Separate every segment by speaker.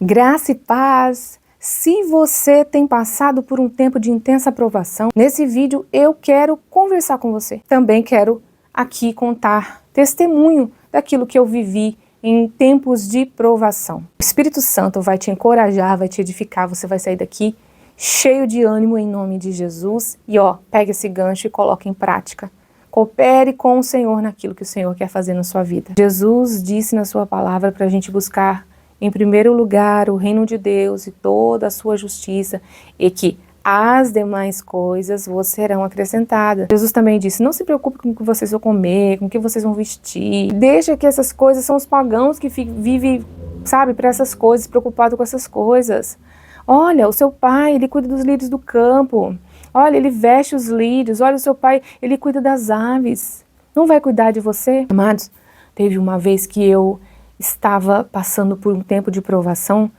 Speaker 1: Graça e paz. Se você tem passado por um tempo de intensa provação, nesse vídeo eu quero conversar com você. Também quero aqui contar testemunho daquilo que eu vivi em tempos de provação. O Espírito Santo vai te encorajar, vai te edificar, você vai sair daqui cheio de ânimo em nome de Jesus. E pega esse gancho e coloca em prática. Coopere com o Senhor naquilo que o Senhor quer fazer na sua vida. Jesus disse na sua palavra para a gente buscar em primeiro lugar o reino de Deus e toda a sua justiça, e que as demais coisas vos serão acrescentadas. Jesus também disse, não se preocupe com o que vocês vão comer, com o que vocês vão vestir. Deixa que essas coisas, são os pagãos que vivem, sabe, para essas coisas, preocupados com essas coisas. Olha, o seu pai, ele cuida dos lírios do campo. Olha, ele veste os lírios. Olha, o seu pai, ele cuida das aves. Não vai cuidar de você? Amados, teve uma vez que eu estava passando por um tempo de provação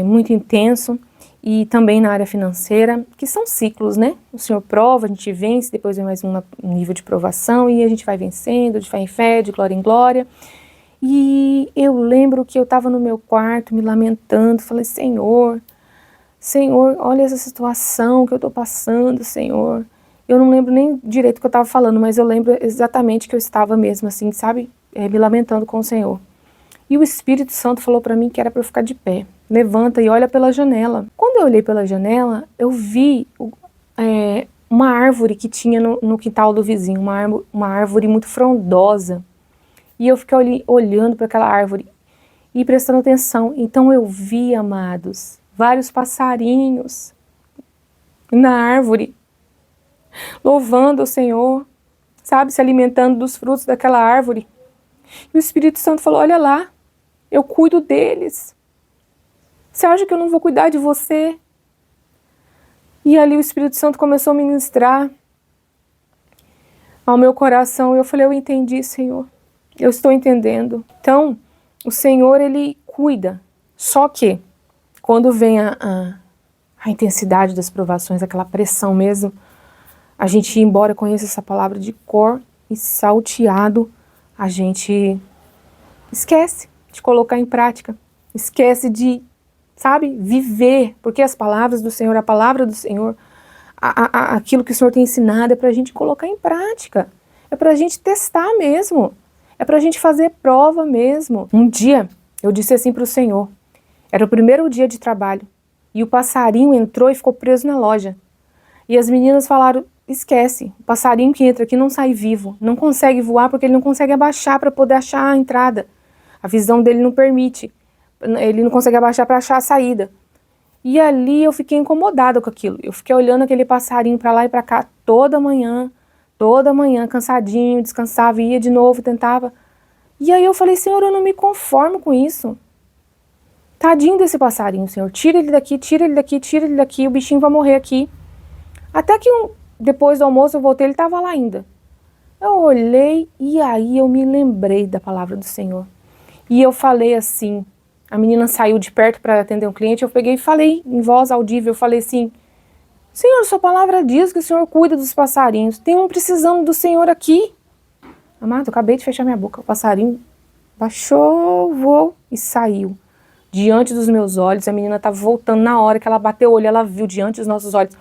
Speaker 1: muito intenso, e também na área financeira, que são ciclos, né? O Senhor prova, a gente vence, depois vem mais um nível de provação, e a gente vai vencendo, de fé em fé, de glória em glória. E eu lembro que eu estava no meu quarto me lamentando, falei, Senhor, olha essa situação que eu estou passando, Senhor. Eu não lembro nem direito o que eu estava falando, mas eu lembro exatamente que eu estava mesmo assim, sabe? Me lamentando com o Senhor. E o Espírito Santo falou para mim que era para eu ficar de pé. Levanta e olha pela janela. Quando eu olhei pela janela, eu vi uma árvore que tinha no quintal do vizinho, uma árvore muito frondosa. E eu fiquei olhando para aquela árvore e prestando atenção. Então eu vi, amados, vários passarinhos na árvore, louvando o Senhor, sabe, se alimentando dos frutos daquela árvore. E o Espírito Santo falou, olha lá, eu cuido deles. Você acha que eu não vou cuidar de você? E ali o Espírito Santo começou a ministrar ao meu coração. E eu falei, eu entendi, Senhor. Eu estou entendendo. Então, o Senhor, Ele cuida. Só que, quando vem a intensidade das provações, aquela pressão mesmo, a gente, embora conheça essa palavra de cor e salteado, a gente esquece de colocar em prática, esquece de, sabe, viver, porque as palavras do Senhor, a palavra do Senhor, aquilo que o Senhor tem ensinado é para a gente colocar em prática, é para a gente testar mesmo, é para a gente fazer prova mesmo. Um dia eu disse assim para o Senhor, era o primeiro dia de trabalho, e o passarinho entrou e ficou preso na loja, e as meninas falaram, esquece, o passarinho que entra aqui não sai vivo, não consegue voar porque ele não consegue abaixar para poder achar a entrada. A visão dele não permite, ele não consegue abaixar para achar a saída. E ali eu fiquei incomodada com aquilo, eu fiquei olhando aquele passarinho para lá e para cá toda manhã, cansadinho, descansava, ia de novo, tentava. E aí eu falei, Senhor, eu não me conformo com isso. Tadinho desse passarinho, Senhor, tira ele daqui, tira ele daqui, tira ele daqui, o bichinho vai morrer aqui. Até que depois do almoço eu voltei, ele estava lá ainda. Eu olhei e aí eu me lembrei da palavra do Senhor. E eu falei assim, a menina saiu de perto para atender um cliente, eu peguei e falei em voz audível, eu falei assim, Senhor, sua palavra diz que o Senhor cuida dos passarinhos, tem um precisando do Senhor aqui. Amado, eu acabei de fechar minha boca, o passarinho baixou, voou e saiu. Diante dos meus olhos, a menina estava voltando na hora que ela bateu o olho, ela viu diante dos nossos olhos.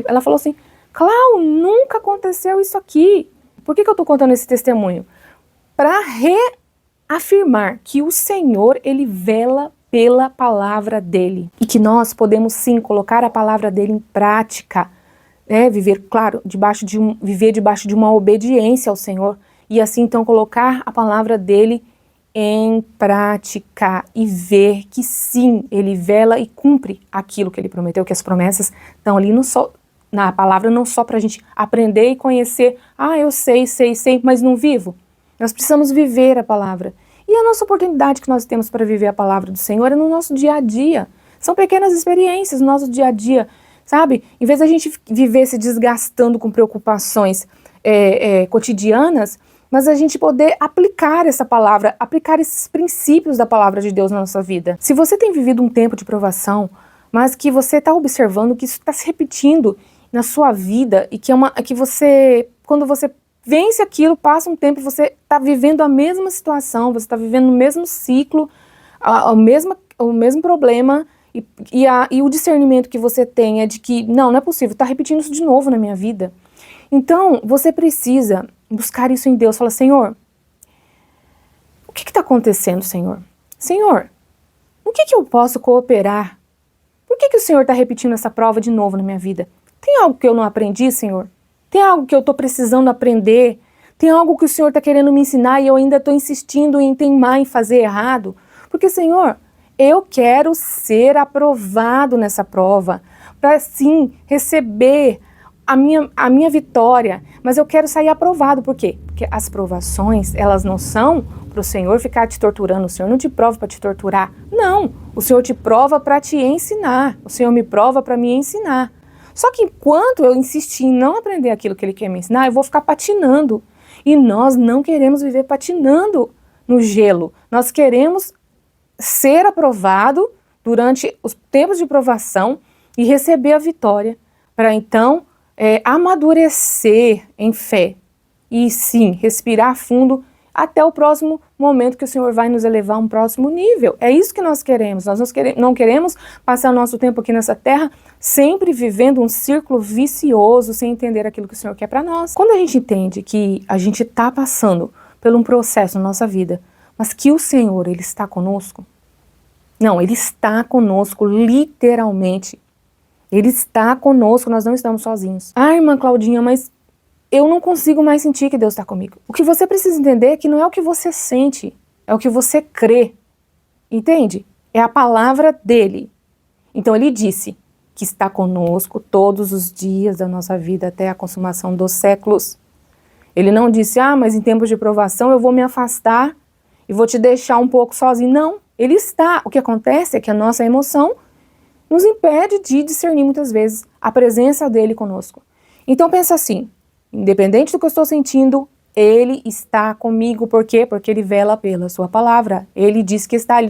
Speaker 1: Ela falou assim, Clau, nunca aconteceu isso aqui. Por que eu estou contando esse testemunho? Para reafirmar que o Senhor, Ele vela pela palavra dEle. E que nós podemos sim colocar a palavra dEle em prática. Viver, claro, viver debaixo de uma obediência ao Senhor. E assim então colocar a palavra dEle em prática e ver que sim, Ele vela e cumpre aquilo que Ele prometeu, que as promessas estão ali na palavra, não só para a gente aprender e conhecer, eu sei, mas não vivo. Nós precisamos viver a palavra. E a nossa oportunidade que nós temos para viver a palavra do Senhor é no nosso dia a dia. São pequenas experiências no nosso dia a dia, sabe? Em vez da gente viver se desgastando com preocupações cotidianas, mas a gente poder aplicar essa palavra, aplicar esses princípios da palavra de Deus na nossa vida. Se você tem vivido um tempo de provação, mas que você está observando que isso está se repetindo na sua vida e que você, quando você vence aquilo, passa um tempo, você está vivendo a mesma situação, você está vivendo o mesmo ciclo, o mesmo problema e o discernimento que você tem é de que, não é possível, tá repetindo isso de novo na minha vida. Então, você precisa buscar isso em Deus. Fala, Senhor, o que está acontecendo, Senhor? Senhor, no que eu posso cooperar? Por que o Senhor está repetindo essa prova de novo na minha vida? Tem algo que eu não aprendi, Senhor? Tem algo que eu estou precisando aprender? Tem algo que o Senhor está querendo me ensinar e eu ainda estou insistindo em teimar em fazer errado? Porque, Senhor, eu quero ser aprovado nessa prova, para sim receber a minha vitória, mas eu quero sair aprovado. Por quê? Porque as provações, elas não são para o Senhor ficar te torturando. O Senhor não te prova para te torturar. Não, o Senhor te prova para te ensinar. O Senhor me prova para me ensinar. Só que enquanto eu insistir em não aprender aquilo que Ele quer me ensinar, eu vou ficar patinando. E nós não queremos viver patinando no gelo. Nós queremos ser aprovado durante os tempos de provação e receber a vitória, para então amadurecer em fé e sim, respirar fundo até o próximo momento que o Senhor vai nos elevar a um próximo nível. É isso que nós queremos. Nós não queremos passar o nosso tempo aqui nessa terra sempre vivendo um círculo vicioso sem entender aquilo que o Senhor quer para nós. Quando a gente entende que a gente está passando por um processo na nossa vida, mas que o Senhor, Ele está conosco, não, Ele está conosco literalmente. Ele está conosco, nós não estamos sozinhos. Ah, irmã Claudinha, mas eu não consigo mais sentir que Deus está comigo. O que você precisa entender é que não é o que você sente, é o que você crê. Entende? É a palavra dele. Então Ele disse que está conosco todos os dias da nossa vida até a consumação dos séculos. Ele não disse, mas em tempos de provação eu vou me afastar e vou te deixar um pouco sozinho. Não, Ele está. O que acontece é que a nossa emoção nos impede de discernir muitas vezes a presença dele conosco. Então pensa assim, independente do que eu estou sentindo, Ele está comigo. Por quê? Porque Ele vela pela sua palavra. Ele diz que está, Ele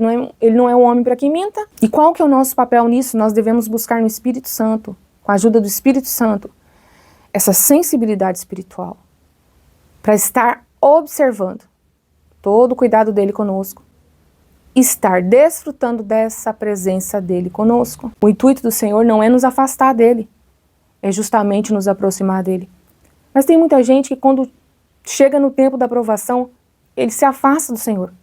Speaker 1: não é um homem para que minta. E qual que é o nosso papel nisso? Nós devemos buscar no Espírito Santo, com a ajuda do Espírito Santo, essa sensibilidade espiritual, para estar observando todo o cuidado dele conosco, estar desfrutando dessa presença dele conosco. O intuito do Senhor não é nos afastar dele, é justamente nos aproximar dele. Mas tem muita gente que quando chega no tempo da provação, ele se afasta do Senhor,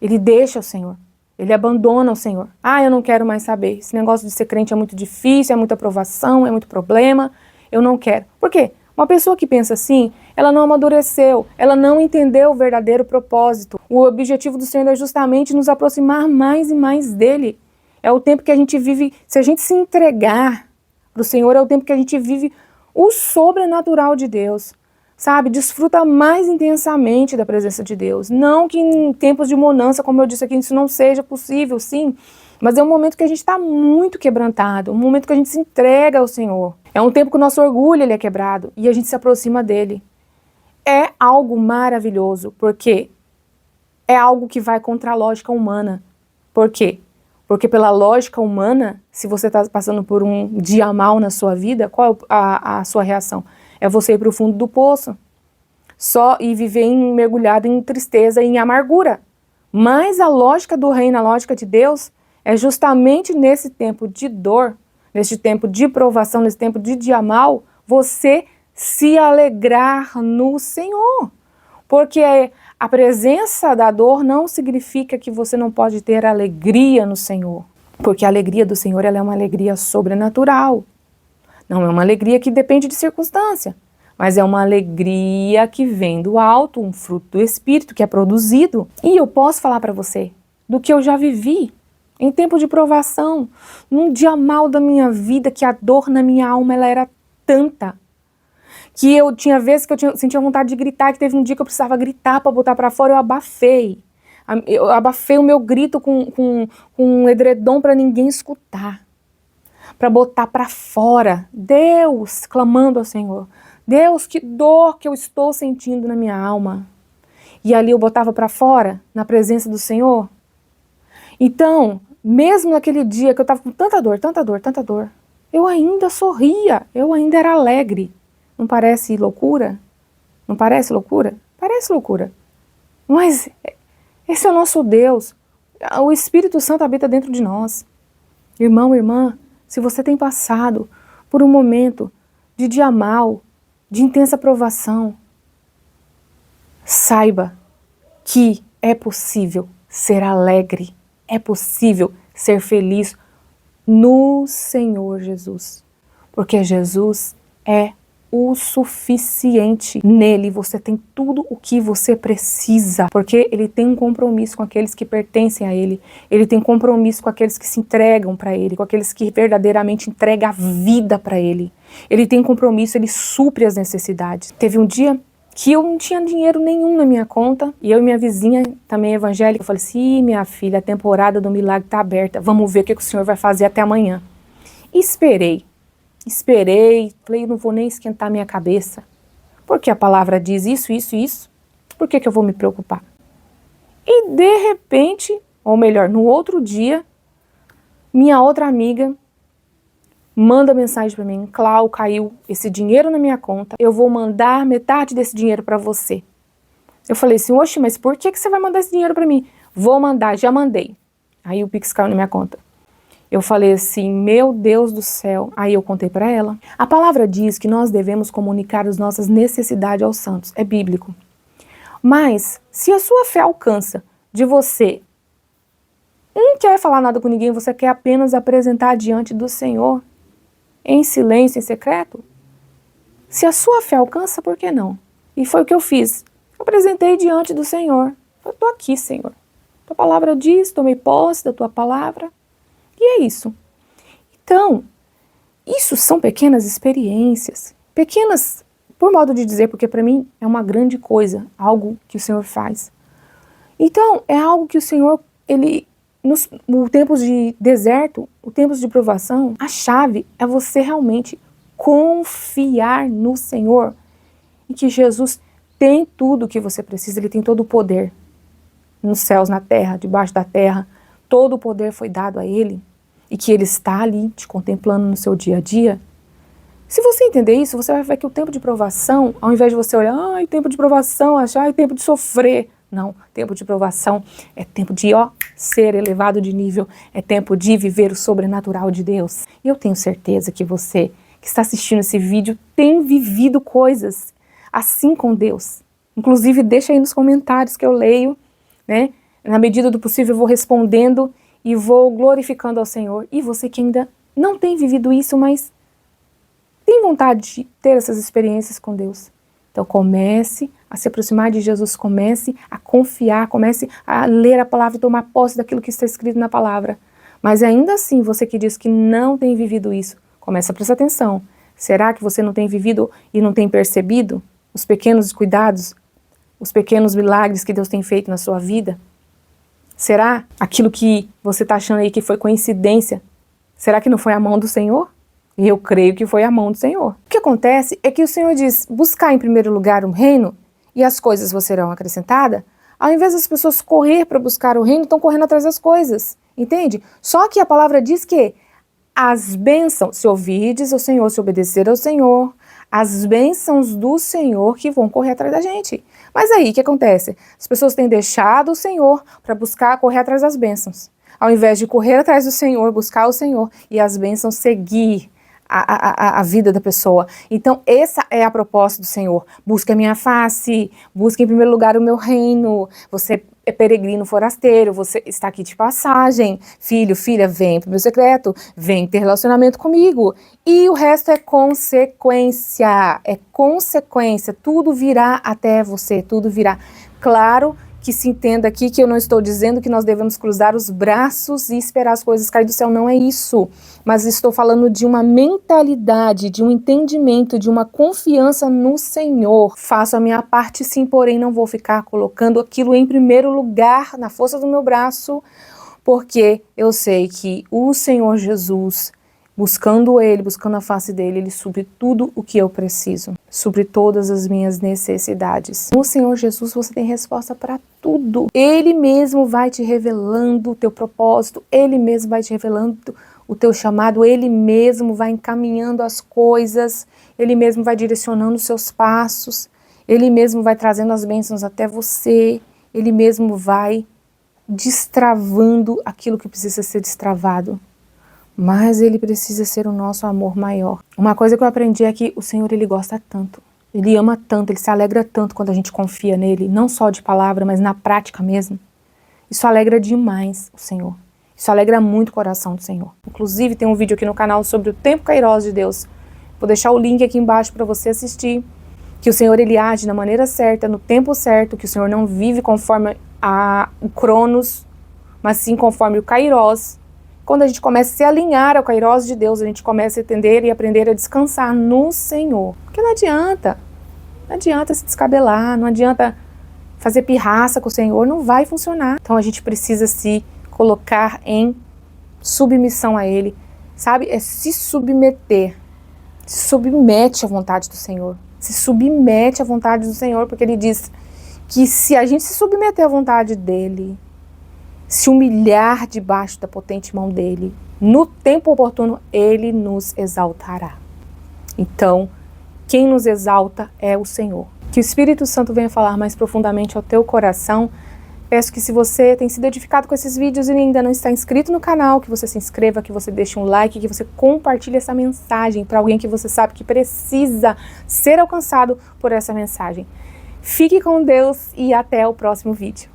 Speaker 1: ele deixa o Senhor, ele abandona o Senhor. Eu não quero mais saber, esse negócio de ser crente é muito difícil, é muita provação, é muito problema, eu não quero. Por quê? Uma pessoa que pensa assim, ela não amadureceu, ela não entendeu o verdadeiro propósito. O objetivo do Senhor é justamente nos aproximar mais e mais dele. É o tempo que a gente vive, se a gente se entregar para o Senhor, é o tempo que a gente vive o sobrenatural de Deus, sabe? Desfruta mais intensamente da presença de Deus. Não que em tempos de bonança, como eu disse aqui, isso não seja possível, sim, mas é um momento que a gente está muito quebrantado, um momento que a gente se entrega ao Senhor. É um tempo que o nosso orgulho ele é quebrado e a gente se aproxima dele. É algo maravilhoso, porque é algo que vai contra a lógica humana. Por quê? Porque pela lógica humana, se você está passando por um dia mal na sua vida, qual é a sua reação? É você ir para o fundo do poço, só e viver mergulhado em tristeza e em amargura. Mas a lógica do reino, a lógica de Deus, é justamente nesse tempo de dor, nesse tempo de provação, nesse tempo de dia mal, você se alegrar no Senhor. Porque a presença da dor não significa que você não pode ter alegria no Senhor. Porque a alegria do Senhor ela é uma alegria sobrenatural. Não é uma alegria que depende de circunstância, mas é uma alegria que vem do alto, um fruto do Espírito que é produzido. E eu posso falar para você do que eu já vivi em tempo de provação, num dia mal da minha vida, que a dor na minha alma ela era tanta, que eu tinha vezes que eu sentia vontade de gritar, que teve um dia que eu precisava gritar para botar para fora, eu abafei o meu grito com um edredom para ninguém escutar, para botar para fora, Deus, clamando ao Senhor, Deus, que dor que eu estou sentindo na minha alma, e ali eu botava para fora, na presença do Senhor. Então, mesmo naquele dia que eu estava com tanta dor, eu ainda sorria, eu ainda era alegre. Não parece loucura? Não parece loucura? Parece loucura. Mas esse é o nosso Deus. O Espírito Santo habita dentro de nós. Irmão, irmã, se você tem passado por um momento de dia mal, de intensa provação, saiba que é possível ser alegre, é possível ser feliz no Senhor Jesus. Porque Jesus é o suficiente. Nele você tem tudo o que você precisa, porque Ele tem um compromisso com aqueles que pertencem a Ele. Ele tem compromisso com aqueles que se entregam para Ele, com aqueles que verdadeiramente entregam a vida para Ele. Ele tem compromisso, Ele supre as necessidades. Teve um dia que eu não tinha dinheiro nenhum na minha conta, e eu e minha vizinha, também evangélica, eu falei assim, minha filha, a temporada do milagre está aberta, vamos ver o que o Senhor vai fazer até amanhã. E esperei, falei, não vou nem esquentar minha cabeça, porque a palavra diz isso, isso, isso, por que eu vou me preocupar? E de repente, ou melhor, no outro dia, minha outra amiga manda mensagem para mim, Clau, caiu esse dinheiro na minha conta, eu vou mandar metade desse dinheiro para você. Eu falei assim, oxe, mas por que você vai mandar esse dinheiro para mim? Vou mandar, já mandei. Aí o Pix caiu na minha conta. Eu falei assim, meu Deus do céu. Aí eu contei para ela. A palavra diz que nós devemos comunicar as nossas necessidades aos santos, é bíblico. Mas, se a sua fé alcança de você, não quer falar nada com ninguém, você quer apenas apresentar diante do Senhor, em silêncio, em secreto, se a sua fé alcança, por que não? E foi o que eu fiz. Eu apresentei diante do Senhor. Eu estou aqui, Senhor. Tua palavra diz, tomei posse da tua palavra. E é isso. Então, isso são pequenas experiências. Pequenas, por modo de dizer, porque para mim é uma grande coisa, algo que o Senhor faz. Então, é algo que o Senhor, Ele... Nos tempos de deserto, os tempos de provação, a chave é você realmente confiar no Senhor e que Jesus tem tudo o que você precisa, Ele tem todo o poder nos céus, na terra, debaixo da terra, todo o poder foi dado a Ele e que Ele está ali te contemplando no seu dia a dia. Se você entender isso, você vai ver que o tempo de provação, ao invés de você olhar, ai, tempo de provação, achar, ai, tempo de sofrer, não, tempo de provação é tempo de, ser elevado de nível, é tempo de viver o sobrenatural de Deus. E eu tenho certeza que você que está assistindo esse vídeo tem vivido coisas assim com Deus. Inclusive, deixa aí nos comentários que eu leio, né? Na medida do possível eu vou respondendo e vou glorificando ao Senhor. E você que ainda não tem vivido isso, mas tem vontade de ter essas experiências com Deus. Então comece a se aproximar de Jesus, comece a confiar, comece a ler a palavra e tomar posse daquilo que está escrito na palavra. Mas ainda assim, você que diz que não tem vivido isso, comece a prestar atenção. Será que você não tem vivido e não tem percebido os pequenos cuidados, os pequenos milagres que Deus tem feito na sua vida? Será aquilo que você está achando aí que foi coincidência? Será que não foi a mão do Senhor? E eu creio que foi a mão do Senhor. O que acontece é que o Senhor diz, buscar em primeiro lugar o reino e as coisas vos serão acrescentadas. Ao invés das pessoas correr para buscar o reino, estão correndo atrás das coisas, entende? Só que a palavra diz que as bênçãos, se ouvides ao Senhor, se obedecer ao Senhor, as bênçãos do Senhor que vão correr atrás da gente. Mas aí, o que acontece? As pessoas têm deixado o Senhor para buscar, correr atrás das bênçãos. Ao invés de correr atrás do Senhor, buscar o Senhor e as bênçãos seguir a vida da pessoa. Então essa é a proposta do Senhor. Busque a minha face, busque em primeiro lugar o meu reino. Você é peregrino forasteiro, você está aqui de passagem. Filho, filha, vem para o meu secreto, vem ter relacionamento comigo. E o resto é consequência, tudo virá até você, tudo virá. Claro que se entenda aqui que eu não estou dizendo que nós devemos cruzar os braços e esperar as coisas cair do céu, não é isso. Mas estou falando de uma mentalidade, de um entendimento, de uma confiança no Senhor. Faço a minha parte sim, porém não vou ficar colocando aquilo em primeiro lugar, na força do meu braço, porque eu sei que o Senhor Jesus, buscando Ele, buscando a face dEle, Ele supre tudo o que eu preciso, supre todas as minhas necessidades. No Senhor Jesus você tem resposta para tudo. Ele mesmo vai te revelando o teu propósito, Ele mesmo vai te revelando o teu chamado, Ele mesmo vai encaminhando as coisas, Ele mesmo vai direcionando os seus passos, Ele mesmo vai trazendo as bênçãos até você, Ele mesmo vai destravando aquilo que precisa ser destravado, mas ele precisa ser o nosso amor maior. Uma coisa que eu aprendi é que o Senhor, ele gosta tanto, ele ama tanto, ele se alegra tanto quando a gente confia nele, não só de palavra, mas na prática mesmo. Isso alegra demais o Senhor. Isso alegra muito o coração do Senhor. Inclusive tem um vídeo aqui no canal sobre o tempo Kairos de Deus. Vou deixar o link aqui embaixo para você assistir. Que o Senhor, ele age da maneira certa, no tempo certo, que o Senhor não vive conforme o Cronos, mas sim conforme o Kairos. Quando a gente começa a se alinhar ao Kairos de Deus, a gente começa a entender e aprender a descansar no Senhor. Porque não adianta se descabelar, não adianta fazer pirraça com o Senhor, não vai funcionar. Então a gente precisa se colocar em submissão a Ele, sabe? É se submeter, se submete à vontade do Senhor, se submete à vontade do Senhor, porque Ele diz que se a gente se submeter à vontade dEle, se humilhar debaixo da potente mão dEle, no tempo oportuno, Ele nos exaltará. Então, quem nos exalta é o Senhor. Que o Espírito Santo venha falar mais profundamente ao teu coração. Peço que se você tem sido edificado com esses vídeos e ainda não está inscrito no canal, que você se inscreva, que você deixe um like, que você compartilhe essa mensagem para alguém que você sabe que precisa ser alcançado por essa mensagem. Fique com Deus e até o próximo vídeo.